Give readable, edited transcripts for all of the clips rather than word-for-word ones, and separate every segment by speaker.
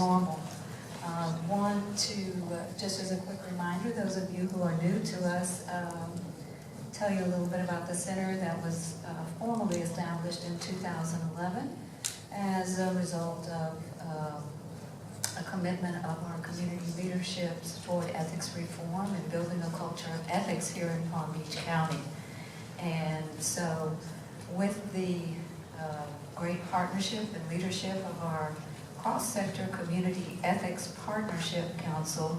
Speaker 1: normal. Want to, just as a quick reminder, those of you who are new to us, tell you a little bit about the center that was formally established in 2011 as a result of a commitment of our community leadership toward ethics reform and building a culture of ethics here in Palm Beach County. And so with the great partnership and leadership of our cross-sector Community Ethics Partnership Council,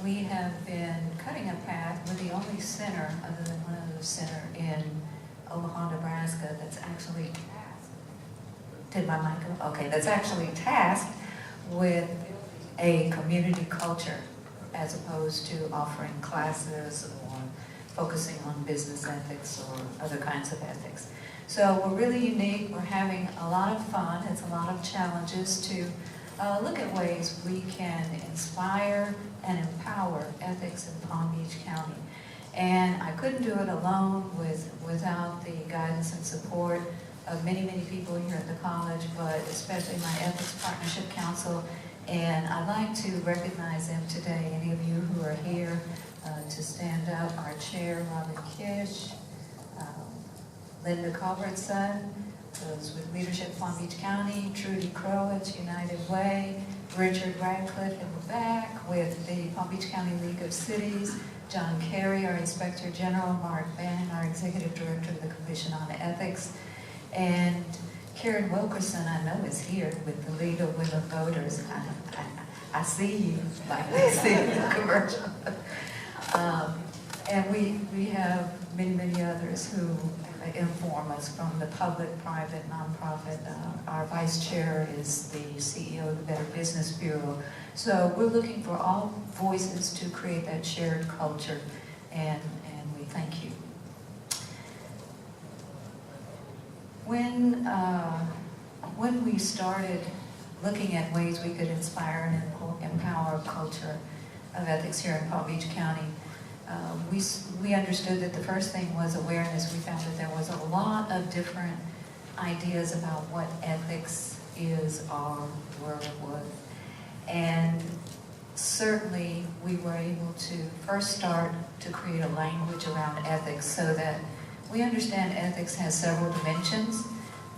Speaker 1: we have been cutting a path. We're the only center, other than one other center in Omaha, Nebraska, that's actually tasked. Did my mic go? Okay, that's actually tasked with a community culture as opposed to offering classes or focusing on business ethics or other kinds of ethics. So we're really unique. We're having a lot of fun. It's a lot of challenges to look at ways we can inspire and empower ethics in Palm Beach County. And I couldn't do it alone without the guidance and support of many, many people here at the college, but especially my Ethics Partnership Council. And I'd like to recognize them today. Any of you who are here to stand up, our chair, Robin Kish, Linda Culbertson, those with Leadership Palm Beach County, Trudy Crowitz, United Way, Richard Radcliffe in the back with the Palm Beach County League of Cities, John Carey, our Inspector General, Mark Bannon, our Executive Director of the Commission on Ethics, and Karen Wilkerson, I know, is here with the League of Women Voters. I see you, like I see the commercial. And we have many, many others who inform us from the public, private, nonprofit. Our vice chair is the CEO of the Better Business Bureau. So we're looking for all voices to create that shared culture, and we thank you. When we started looking at ways we could inspire and empower a culture of ethics here in Palm Beach County, we understood that the first thing was awareness. We found that there was a lot of different ideas about what ethics is or where it was. And certainly we were able to first start to create a language around ethics so that we understand ethics has several dimensions.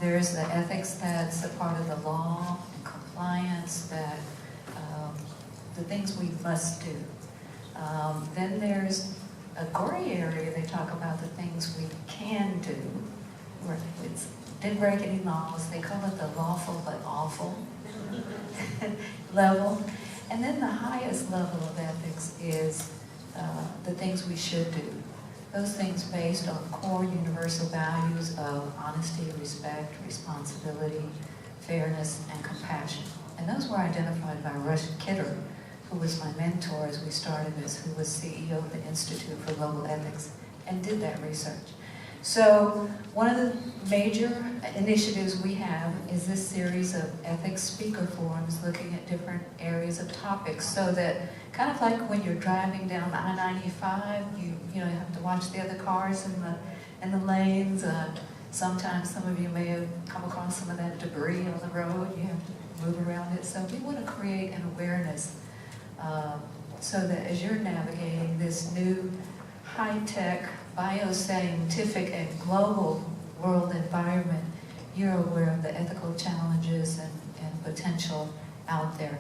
Speaker 1: There's the ethics that's a part of the law, and compliance, that the things we must do. Then there's a gray area. They talk about the things we can do, where it didn't break any laws. They call it the lawful but awful level. And then the highest level of ethics is the things we should do. Those things based on core universal values of honesty, respect, responsibility, fairness, and compassion. And those were identified by Rush Kidder, who was my mentor as we started this, who was CEO of the Institute for Global Ethics, and did that research. So one of the major initiatives we have is this series of ethics speaker forums looking at different areas of topics, so that kind of like when you're driving down I-95, you know, you have to watch the other cars in the lanes. Sometimes some of you may have come across some of that debris on the road. You have to move around it. So we want to create an awareness so that as you're navigating this new high-tech, bioscientific, and global world environment, you're aware of the ethical challenges and potential out there.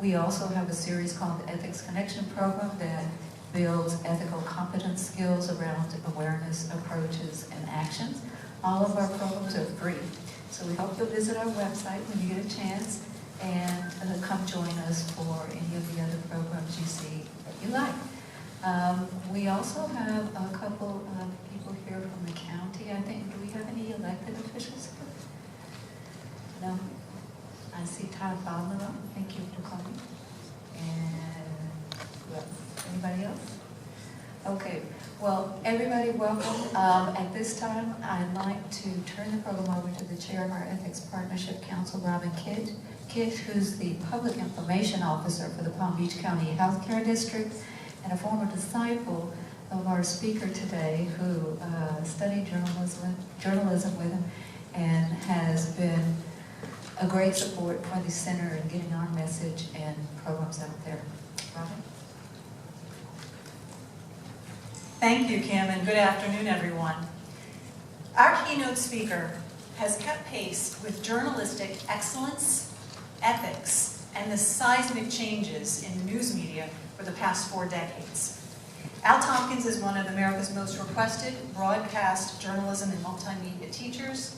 Speaker 1: We also have a series called the Ethics Connection Program that builds ethical competence skills around awareness, approaches, and actions. All of our programs are free. So we hope you'll visit our website when you get a chance and come join us for any of the other programs you see that you like. We also have a couple of people here from the county, I think. Do we have any elected officials here? No? I see Todd Baldwin. Thank you for coming. And who else? Anybody else? Okay. Well, everybody, welcome. At this time, I'd like to turn the program over to the chair of our Ethics Partnership Council, Robin Kish, who's the Public Information Officer for the Palm Beach County Healthcare District, and a former disciple of our speaker today, who studied journalism with him and has been a great support for the center in getting our message and programs out there. Robin?
Speaker 2: Thank you, Kim, and good afternoon, everyone. Our keynote speaker has kept pace with journalistic excellence, ethics, and the seismic changes in the news media for the past 4 decades. Al Tompkins is one of America's most requested broadcast journalism and multimedia teachers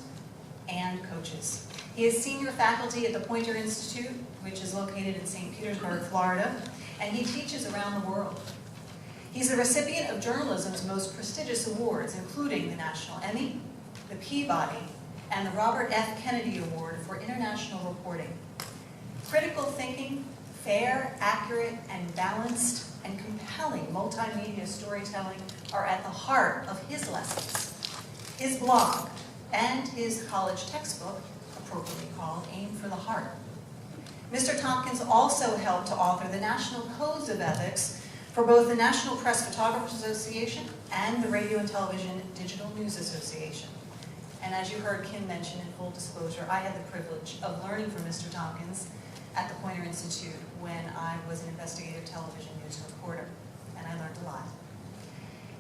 Speaker 2: and coaches. He is senior faculty at the Poynter Institute, which is located in St. Petersburg, Florida, and he teaches around the world. He's the recipient of journalism's most prestigious awards, including the National Emmy, the Peabody, and the Robert F. Kennedy Award for International Reporting. Critical thinking, fair, accurate, and balanced, and compelling multimedia storytelling are at the heart of his lessons. His blog and his college textbook, appropriately called Aim for the Heart. Mr. Tompkins also helped to author the National Codes of Ethics for both the National Press Photographers Association and the Radio and Television Digital News Association. And as you heard Kim mention, in full disclosure, I had the privilege of learning from Mr. Tompkins at the Poynter Institute when I was an investigative television news reporter, and I learned a lot.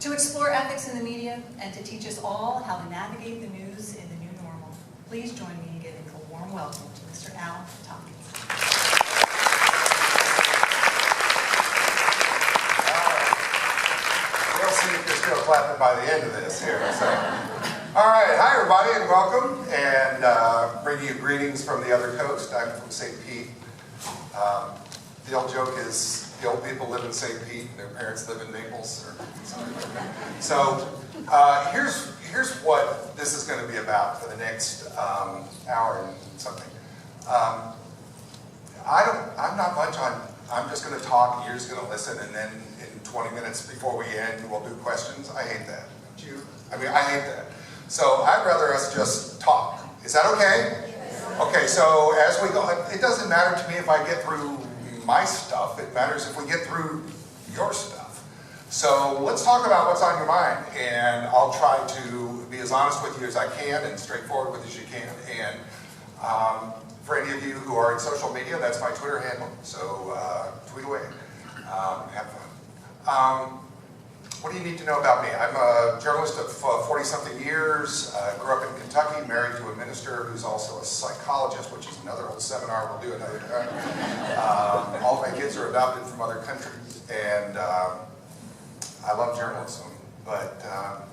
Speaker 2: To explore ethics in the media and to teach us all how to navigate the news in the new normal, please join me in giving a warm welcome to Mr. Al Tompkins.
Speaker 3: See if you're still clapping by the end of this here. So. All right, hi everybody and welcome, and bring you greetings from the other coast. I'm from St. Pete. The old joke is the old people live in St. Pete and their parents live in Naples or something like that. So here's what this is going to be about for the next hour and something. I'm not much on, I'm just going to talk, you're just going to listen, and then 20 minutes before we end, we'll do questions. I hate that. Don't you? I mean, I hate that. So I'd rather us just talk. Is that okay? Yes. Okay, so as we go, it doesn't matter to me if I get through my stuff. It matters if we get through your stuff. So let's talk about what's on your mind, and I'll try to be as honest with you as I can and straightforward with you as you can. And for any of you who are in social media, that's my Twitter handle. So tweet away. Have fun. What do you need to know about me? I'm a journalist of 40-something years, grew up in Kentucky, married to a minister who's also a psychologist, which is another whole seminar we'll do another time. All of my kids are adopted from other countries, and I love journalism, but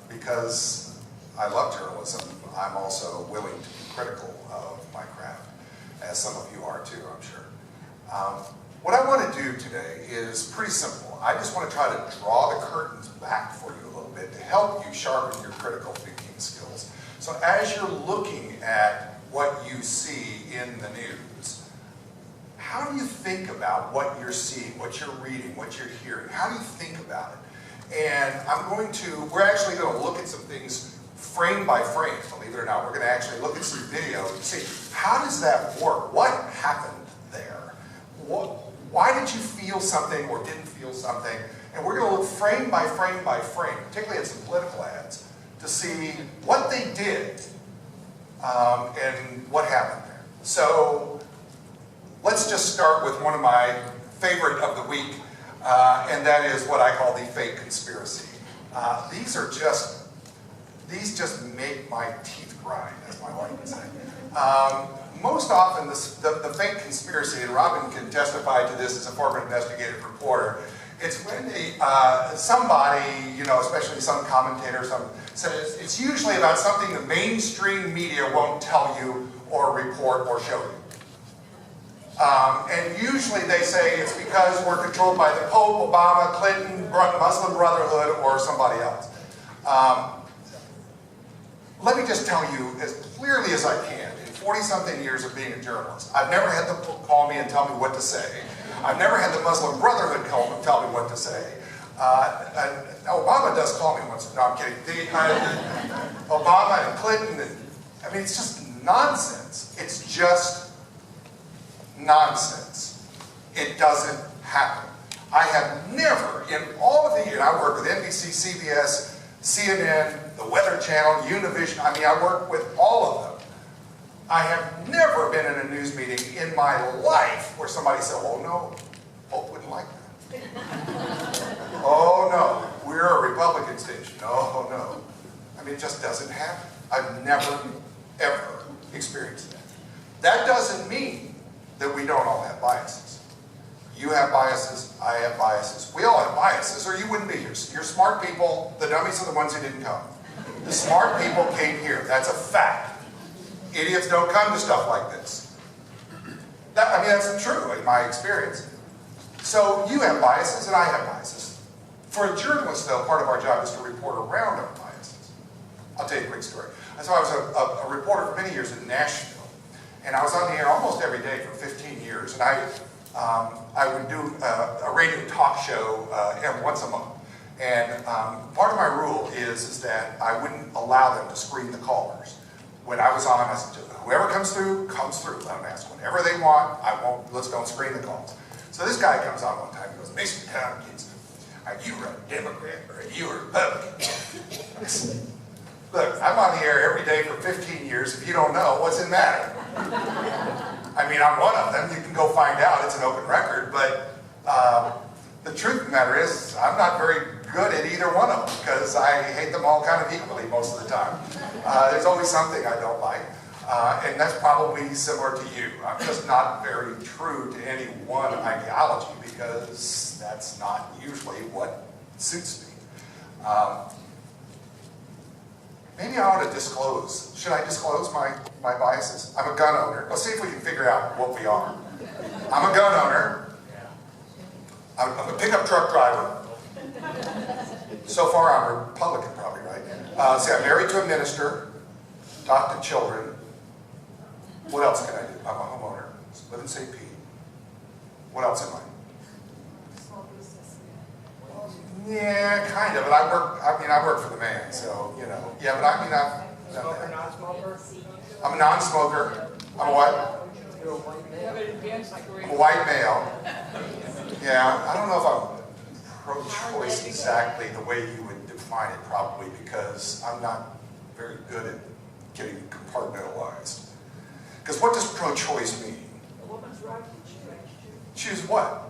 Speaker 3: because I love journalism, I'm also willing to be critical of my craft, as some of you are too, I'm sure. What I want to do today is pretty simple. I just want to try to draw the curtains back for you a little bit to help you sharpen your critical thinking skills. So as you're looking at what you see in the news, how do you think about what you're seeing, what you're reading, what you're hearing? How do you think about it? And we're actually going to look at some things frame by frame, believe it or not. We're going to actually look at some video and see, how does that work? What happened there? Why did you feel something or didn't feel something? And we're going to look frame by frame by frame, particularly at some political ads, to see what they did and what happened there. So let's just start with one of my favorite of the week, and that is what I call the fake conspiracy. These just make my teeth grind, as my wife would say. Most often, the fake conspiracy, and Robin can testify to this as a former investigative reporter, it's when somebody, especially some commentator, says it's usually about something the mainstream media won't tell you or report or show you. And usually they say it's because we're controlled by the Pope, Obama, Clinton, Muslim Brotherhood, or somebody else. Let me just tell you as clearly as I can, in 40-something years of being a journalist, I've never had the Pope call me and tell me what to say. I've never had the Muslim Brotherhood call me and tell me what to say. Obama does call me once. No, I'm kidding. Obama and Clinton, it's just nonsense. It's just nonsense. It doesn't happen. I have never, in all of the years, I work with NBC, CBS, CNN, the Weather Channel, Univision, I work with all of them. I have never been in a news meeting in my life where somebody said, oh no, Pope wouldn't like that. Oh no, we're a Republican station. No, no. I mean, it just doesn't happen. I've never, ever experienced that. That doesn't mean that we don't all have biases. You have biases, I have biases. We all have biases, or you wouldn't be here. You're smart people, the dummies are the ones who didn't come. The smart people came here. That's a fact. Idiots don't come to stuff like this. I mean, that's true in my experience. So you have biases and I have biases. For a journalist, though, part of our job is to report around our biases. I'll tell you a quick story. So I was a reporter for many years in Nashville. And I was on the air almost every day for 15 years. And I would do a radio talk show once a month. And part of my rule is that I wouldn't allow them to screen the callers. When I was on, I said, whoever comes through, let them ask whatever they want. Let's don't screen the calls. So this guy comes on one time and goes, Mr. Tompkins, are you a Democrat or are you a Republican? I said, look, I'm on the air every day for 15 years. If you don't know, what's it matter? I mean, I'm one of them. You can go find out. It's an open record. But the truth of the matter is, I'm not very good at either one of them because I hate them all kind of equally most of the time. There's always something I don't like. And that's probably similar to you. I'm just not very true to any one ideology because that's not usually what suits me. Maybe I ought to disclose. Should I disclose my biases? I'm a gun owner. Let's see if we can figure out what we are. I'm a gun owner. I'm a pickup truck driver. So far I'm a Republican probably, right? See, I'm married to a minister, adopted children. What else can I do? I'm a homeowner, live in St. Pete. What else am I? Yeah, kind of, but I work for the man, so, you know. Yeah, but I mean,
Speaker 4: Smoker, non-smoker?
Speaker 3: I'm a non-smoker. I'm a what?
Speaker 4: You're a white male?
Speaker 3: I'm a white male. Yeah, I don't know if I'm pro-choice exactly the way you would define it, probably, because I'm not very good at getting compartmentalized. Because what does pro-choice mean?
Speaker 4: A woman's right to choose.
Speaker 3: Choose what?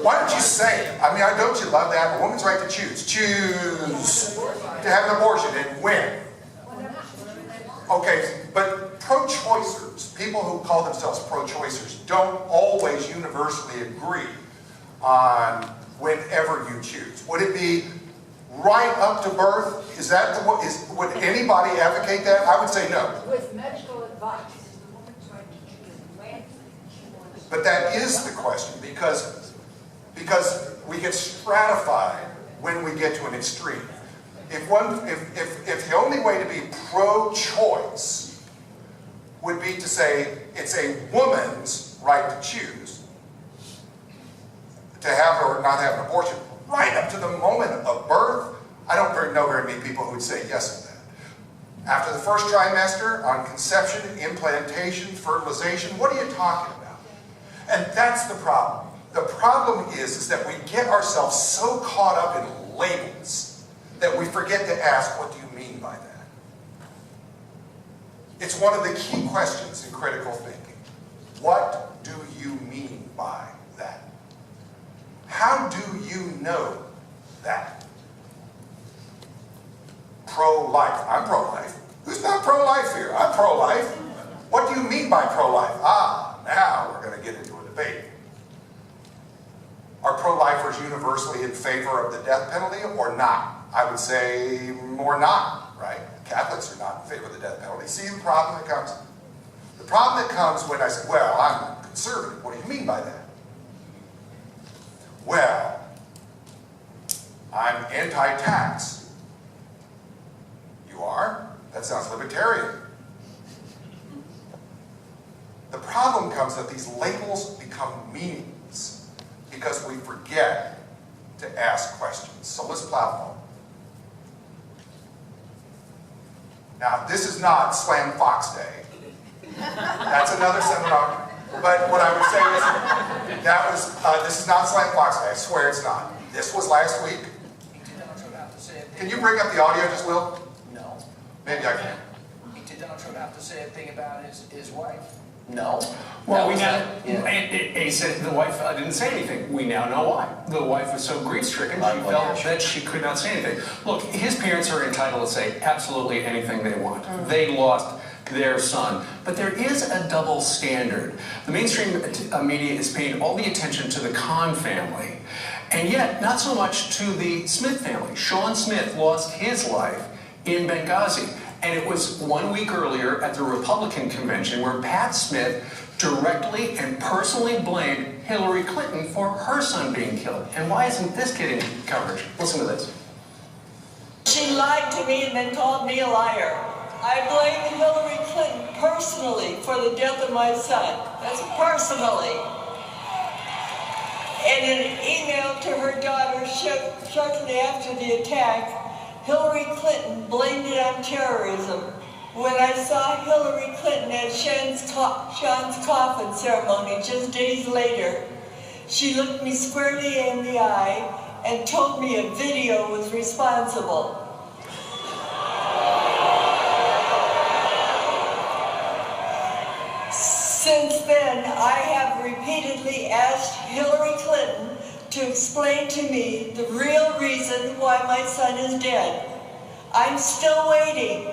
Speaker 3: Why don't you say it? I mean, don't you love that? A woman's right to choose. Choose to have an abortion and when. Okay, but pro-choicers, people who call themselves pro-choicers, don't always universally agree on whenever you choose. Would it be right up to birth? Is that would anybody advocate that? I would say no.
Speaker 4: With medical advice, is the woman's right to choose when she wants to.
Speaker 3: But that is the question, because we get stratified when we get to an extreme. If the only way to be pro-choice would be to say it's a woman's right to choose to have or not have an abortion right up to the moment of birth, I don't know very many people who would say yes to that. After the first trimester, on conception, implantation, fertilization, what are you talking about? And that's the problem. The problem is that we get ourselves so caught up in labels that we forget to ask, what do you mean by that? It's one of the key questions in critical thinking. What do you mean by that? How do you know that? Pro-life. I'm pro-life. Who's not pro-life here? I'm pro-life. What do you mean by pro-life? Now we're going to get into a debate. Are pro-lifers universally in favor of the death penalty or not? I would say more not, right? Catholics are not in favor of the death penalty. See the problem that comes? The problem that comes when I say, well, I'm conservative. What do you mean by that? Well, I'm anti-tax. You are? That sounds libertarian. The problem comes that these labels become meaningless because we forget to ask questions. So let's plow forward. Now, this is not Slam Fox Day. That's another seminar. But what I would say is, this is not Slam Fox Day. I swear it's not. This was last week. Can you bring up the audio, just Will?
Speaker 5: No.
Speaker 3: Maybe I can.
Speaker 5: He did did Donald Trump have to say a thing about his wife?
Speaker 6: No.
Speaker 7: Well, we
Speaker 6: That
Speaker 7: now,
Speaker 6: was it, yeah.
Speaker 7: he said the wife didn't say anything. We now know why. The wife was so grief-stricken, she
Speaker 6: Well,
Speaker 7: felt
Speaker 6: yeah.
Speaker 7: that she could not say anything. Look, his parents are entitled to say absolutely anything they want. They lost their son. But there is a double standard. The mainstream media is paying all the attention to the Khan family, and yet not so much to the Smith family. Sean Smith lost his life in Benghazi. And it was 1 week earlier at the Republican convention where Pat Smith directly and personally blamed Hillary Clinton for her son being killed. And why isn't this getting coverage? Listen to this.
Speaker 8: She lied to me and then called me a liar. I blame Hillary Clinton personally for the death of my son. That's personally. In an email to her daughter shortly after the attack, Hillary Clinton blamed it on terrorism. When I saw Hillary Clinton at Sean's coffin ceremony just days later, she looked me squarely in the eye and told me a video was responsible. Since then, I have repeatedly asked Hillary Clinton to explain to me the real reason why my son is dead. I'm still waiting.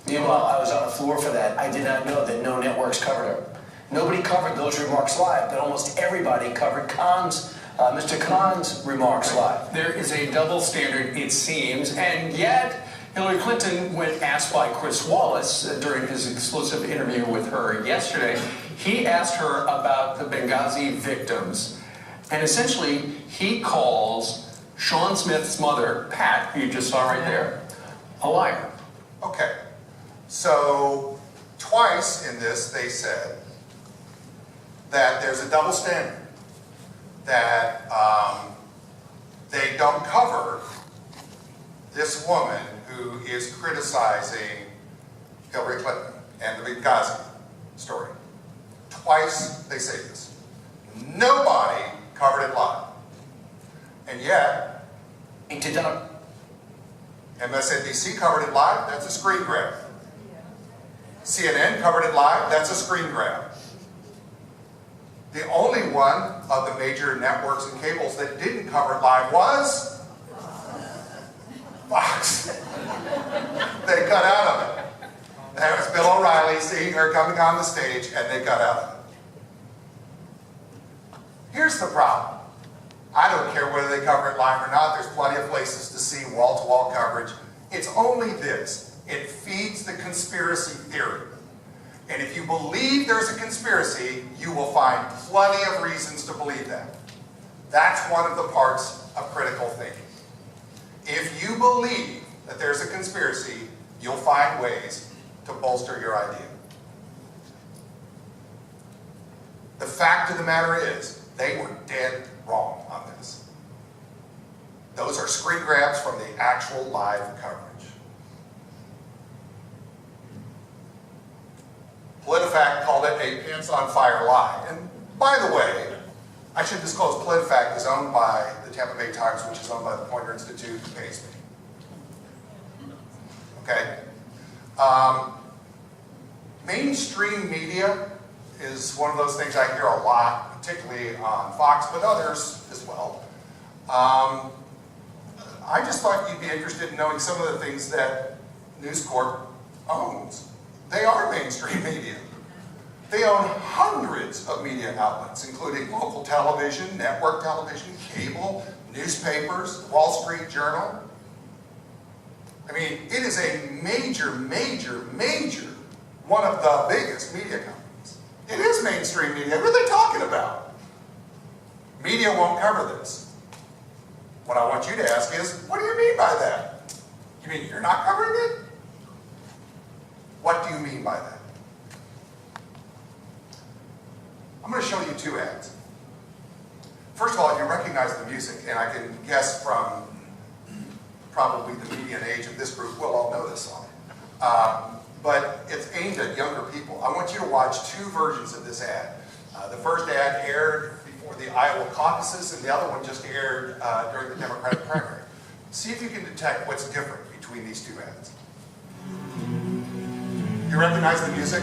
Speaker 6: Meanwhile, I was on the floor for that. I did not know that no networks covered her. Nobody covered those remarks live, but almost everybody covered Mr. Khan's remarks live.
Speaker 7: There is a double standard, it seems, and yet Hillary Clinton, when asked by Chris Wallace during his exclusive interview with her yesterday, he asked her about the Benghazi victims. And essentially, he calls Sean Smith's mother, Pat, who you just saw right there, a liar.
Speaker 3: Okay, so twice in this they said that there's a double standard, that they don't cover this woman who is criticizing Hillary Clinton and the Benghazi story. Twice they say this. Nobody covered it live. And yet, MSNBC covered it live, that's a screen grab. CNN covered it live, that's a screen grab. The only one of the major networks and cables that didn't cover it live was Fox. They cut out of it. That was Bill O'Reilly seeing her coming on the stage, and they cut out of it. Here's the problem. I don't care whether they cover it live or not. There's plenty of places to see wall-to-wall coverage. It's only this. It feeds the conspiracy theory. And if you believe there's a conspiracy, you will find plenty of reasons to believe that. That's one of the parts of critical thinking. If you believe that there's a conspiracy, you'll find ways to bolster your idea. The fact of the matter is, they were dead wrong on this. Those are screen grabs from the actual live coverage. PolitiFact called it a pants-on-fire lie. And by the way, I should disclose PolitiFact is owned by the Tampa Bay Times, which is owned by the Poynter Institute, who pays me. Okay? Mainstream media is one of those things I hear a lot, particularly on Fox, but others as well. I just thought you'd be interested in knowing some of the things that News Corp owns. They are mainstream media. They own hundreds of media outlets, including local television, network television, cable, newspapers, Wall Street Journal. I mean, it is a major, major, major, one of the biggest media companies. It is mainstream media. What are they talking about? Media won't cover this. What I want you to ask is, what do you mean by that? You mean you're not covering it? What do you mean by that? I'm going to show you two ads. First of all, if you recognize the music, and I can guess from probably the median age of this group, we'll all know this song. But it's aimed at younger people. I want you to watch two versions of this ad. The first ad aired before the Iowa caucuses, and the other one just aired during the Democratic primary. See if you can detect what's different between these two ads. You recognize the music?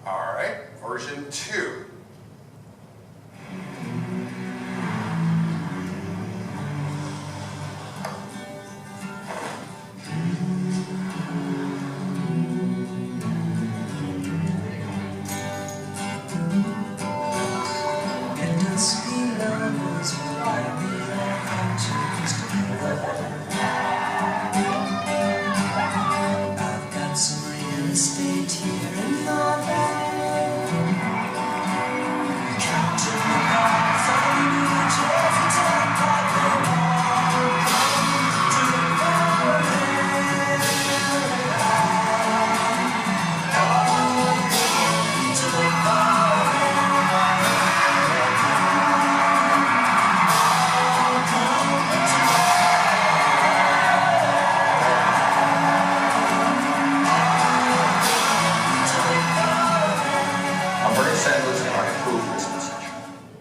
Speaker 3: All right, version 2.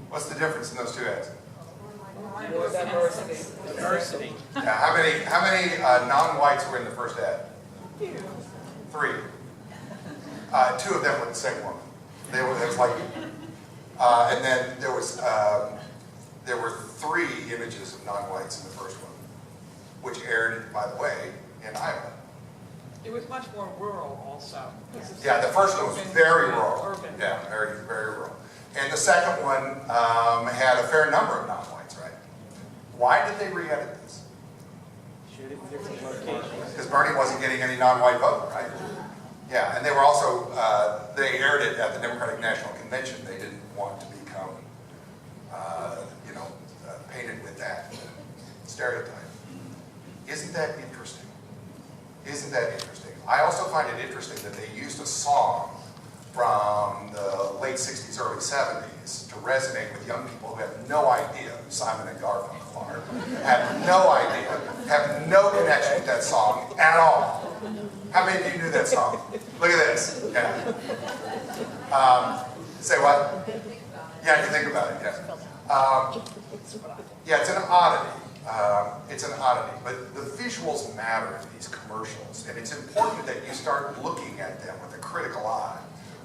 Speaker 3: What's the difference in those two ads?
Speaker 5: Diversity.
Speaker 3: Yeah, how many non-whites were in the first ad? 3. 2 of them were the same woman. It was like, and then there were 3 images of non-whites in the first one, which aired, by the way, in Iowa.
Speaker 9: It was much more rural also.
Speaker 3: Yeah, the first one was very rural.
Speaker 9: Urban.
Speaker 3: Yeah, very, very rural. And the second one had a fair number of non-whites, right? Why did they re-edit this? Because Bernie wasn't getting any non-white vote, right? Yeah, and they were also, they aired it at the Democratic National Convention. They didn't want to become, painted with that stereotype. Isn't that interesting? Isn't that interesting? I also find it interesting that they used a song from the late 60s, early 70s to resonate with young people who have no idea who Simon and Garfunkel are, have no idea, have no connection with that song at all. How many of you knew that song? Look at this. Yeah. Say what? Yeah, you think about it, yeah. Yeah, it's an oddity. It's an oddity, but the visuals matter in these commercials, and it's important that you start looking at them with a critical eye.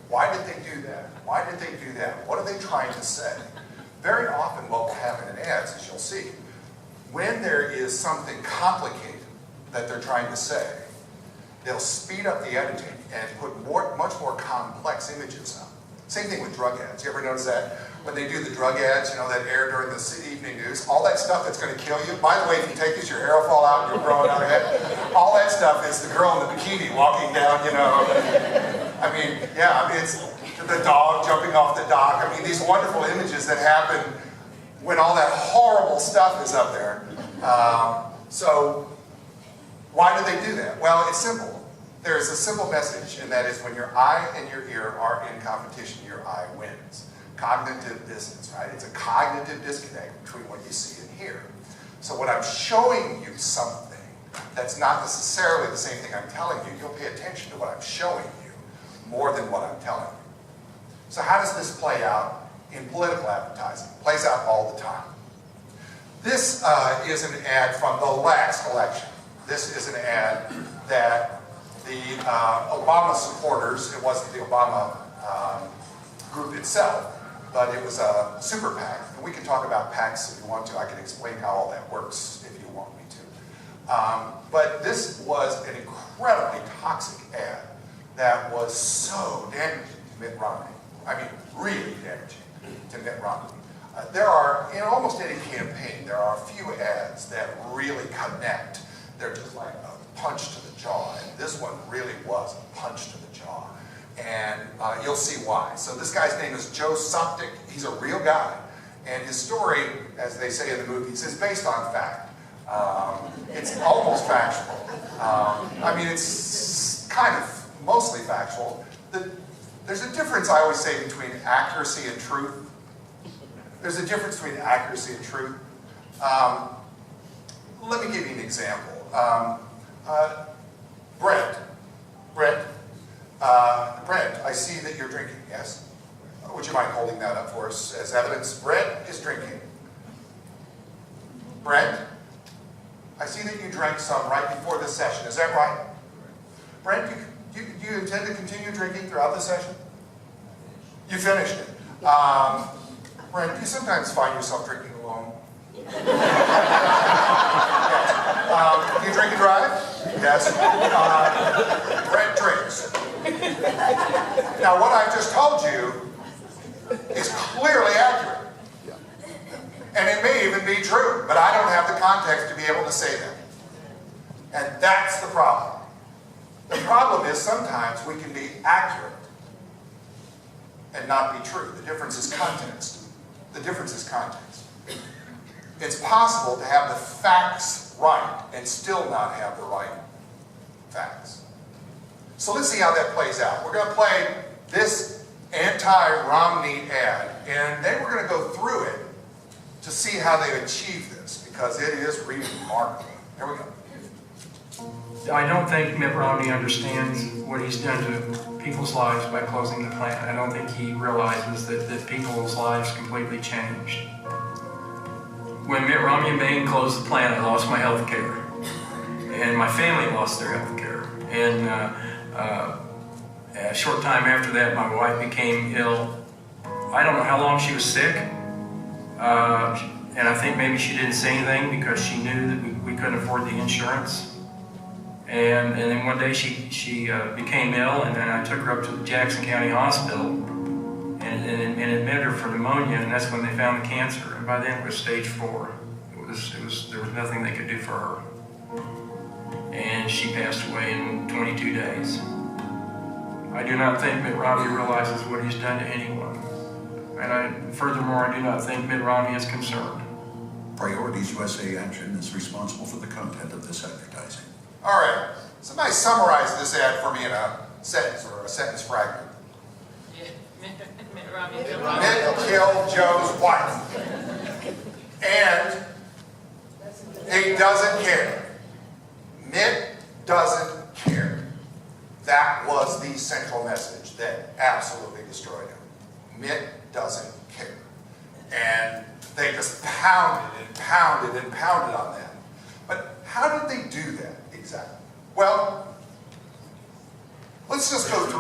Speaker 3: Why did they do that? Why did they do that? What are they trying to say? Very often what will happen in ads, as you'll see, when there is something complicated that they're trying to say, they'll speed up the editing and put much more complex images up. Same thing with drug ads. You ever notice that? When they do the drug ads, that air during the evening news, all that stuff that's going to kill you. By the way, if you take this, your hair will fall out and you'll grow another head. All that stuff is the girl in the bikini walking down, it's the dog jumping off the dock. These wonderful images that happen when all that horrible stuff is up there. So why do they do that? Well, it's simple. There is a simple message, and that is when your eye and your ear are in competition, your eye wins. Cognitive dissonance, right? It's a cognitive disconnect between what you see and hear. So when I'm showing you something that's not necessarily the same thing I'm telling you, you'll pay attention to what I'm showing you more than what I'm telling you. So how does this play out in political advertising? It plays out all the time. This is an ad from the last election. This is an ad that the Obama supporters, it wasn't the Obama group itself, but it was a super PAC. And we can talk about PACs if you want to. I can explain how all that works if you want me to. But this was an incredibly toxic ad that was so damaging to Mitt Romney. I mean, really damaging to Mitt Romney. There are, in almost any campaign, there are a few ads that really connect. They're just like a punch to the jaw, and this one really was a punch to the jaw. And you'll see why. So this guy's name is Joe Sopcich. He's a real guy. And his story, as they say in the movies, is based on fact. It's almost factual. I mean, it's kind of mostly factual. There's a difference, I always say, between accuracy and truth. There's a difference between accuracy and truth. Let me give you an example. Brent, I see that you're drinking, yes? Would you mind holding that up for us as evidence? Brent is drinking. Brent, I see that you drank some right before the session. Is that right? Brent, do you intend to continue drinking throughout the session? You finished it. Brent, do you sometimes find yourself drinking alone? Yes. Do you drink and drive? Yes. Brent drinks. Now, what I've just told you is clearly accurate. And it may even be true, but I don't have the context to be able to say that. And that's the problem. The problem is sometimes we can be accurate and not be true. The difference is context. The difference is context. It's possible to have the facts right and still not have the right facts. So let's see how that plays out. We're going to play this anti-Romney ad, and then we're going to go through it to see how they achieve this, because it is really remarkable. Here we go.
Speaker 10: I don't think Mitt Romney understands what he's done to people's lives by closing the plant. I don't think he realizes that people's lives completely changed. When Mitt Romney and Bain closed the plant, I lost my health care. And my family lost their health care. And a short time after that, my wife became ill. I don't know how long she was sick. And I think maybe she didn't say anything because she knew that we couldn't afford the insurance. And then one day she became ill, and then I took her up to the Jackson County Hospital and admitted her for pneumonia, and that's when they found the cancer. And by then it was stage 4. There was nothing they could do for her. And she passed away in 22 days. I do not think Mitt Romney realizes what he's done to anyone. And furthermore, I do not think Mitt Romney is concerned.
Speaker 11: Priorities USA Action is responsible for the content of this advertising.
Speaker 3: All right. Somebody summarize this ad for me in a sentence or a sentence fragment. Mitt killed Joe's wife. And he doesn't care. Mitt doesn't care. That was the central message that absolutely destroyed him. Mitt doesn't care. And they just pounded and pounded and pounded on that. But how did they do that exactly? Well, let's just go through